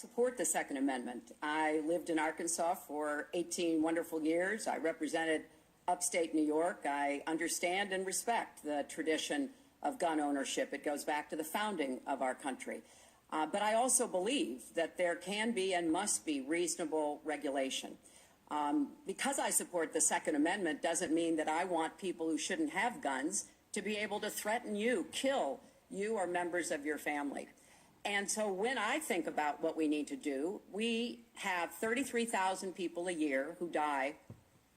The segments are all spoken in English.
support the Second Amendment. I lived in Arkansas for 18 wonderful years. I represented upstate New York. I understand and respect the tradition of gun ownership. It goes back to the founding of our country. But I also believe that there can be and must be reasonable regulation. Because I support the Second Amendment doesn't mean that I want people who shouldn't have guns to be able to threaten you, kill you or members of your family. And so when I think about what we need to do, we have 33,000 people a year who die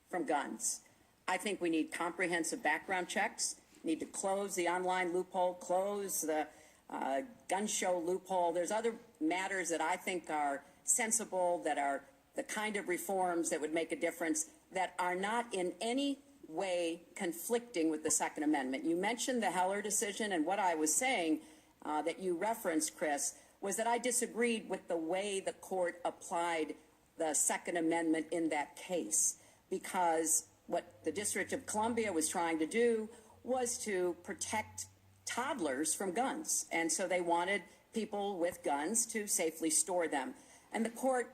from guns. I think we need comprehensive background checks, need to close the online loophole, close the gun show loophole. There's other matters that I think are sensible, that are the kind of reforms that would make a difference, that are not in any way conflicting with the Second Amendment. You mentioned the Heller decision, and what I was saying that you referenced, Chris, was that I disagreed with the way the court applied the Second Amendment in that case, because what the District of Columbia was trying to do was to protect toddlers from guns. And so they wanted people with guns to safely store them. And the court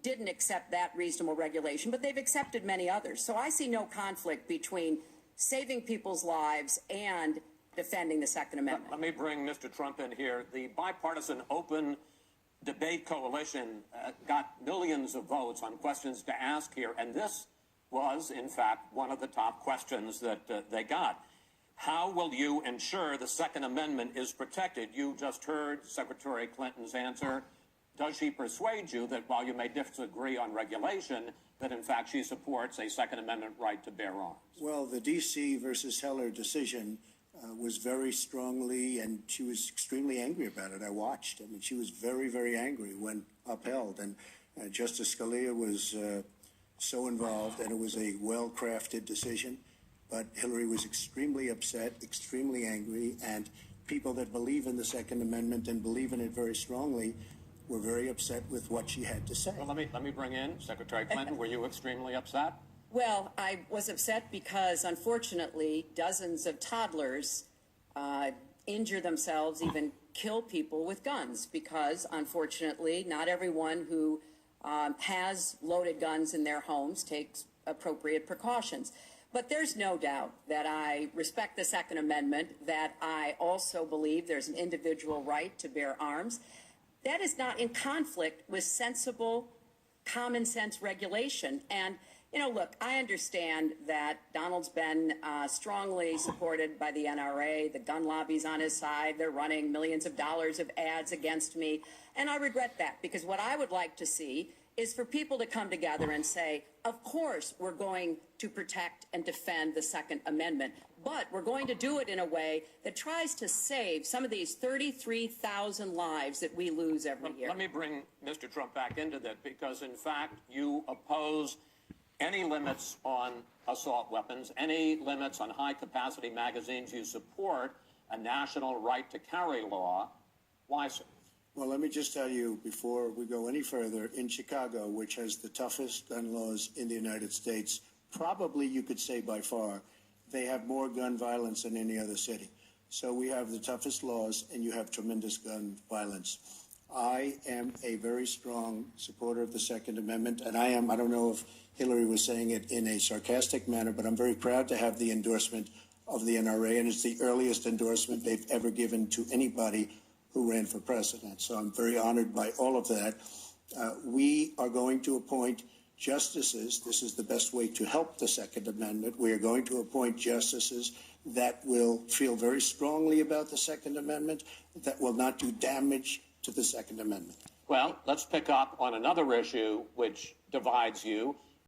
didn't accept that reasonable regulation, but they've accepted many others. So I see no conflict between saving people's lives and defending the Second Amendment. Let me bring Mr. Trump in here. The Bipartisan Open Debate Coalition got millions of votes on questions to ask here, and this was, in fact, one of the top questions that they got. How will you ensure the Second Amendment is protected? You just heard Secretary Clinton's answer. Does she persuade you that while you may disagree on regulation, that in fact she supports a Second Amendment right to bear arms? Well, the D.C. versus Heller decision was very strongly, and she was extremely angry about it. I watched. I mean, she was very, very angry when upheld. And Justice Scalia was so involved, and it was a well-crafted decision. But Hillary was extremely upset, extremely angry, and people that believe in the Second Amendment and believe in it very strongly were very upset with what she had to say. Well, let me bring in Secretary Clinton. Were you extremely upset? Well, I was upset because, unfortunately, dozens of toddlers injure themselves, even kill people with guns, because, unfortunately, not everyone who has loaded guns in their homes takes appropriate precautions. But there's no doubt that I respect the Second Amendment, that I also believe there's an individual right to bear arms. That is not in conflict with sensible, common sense regulation. And, you know, look, I understand that Donald's been strongly supported by the NRA. The gun lobby's on his side. They're running millions of dollars of ads against me. And I regret that, because what I would like to see is for people to come together and say, of course, we're going to protect and defend the Second Amendment, but we're going to do it in a way that tries to save some of these 33,000 lives that we lose every year. Let me bring Mr. Trump back into that, because, in fact, you oppose any limits on assault weapons, any limits on high-capacity magazines. You support a national right-to-carry law. Why, sir? Well, let me just tell you, before we go any further, in Chicago, which has the toughest gun laws in the United States, probably you could say by far, they have more gun violence than any other city. So we have the toughest laws, and you have tremendous gun violence. I am a very strong supporter of the Second Amendment, and I don't know if Hillary was saying it in a sarcastic manner, but I'm very proud to have the endorsement of the NRA, and it's the earliest endorsement they've ever given to anybody who ran for president. So I'm very honored by all of that. We are going to appoint justices. This is the best way to help the Second Amendment. We are going to appoint justices that will feel very strongly about the Second Amendment, that will not do damage to the Second Amendment. Well, let's pick up on another issue which divides you.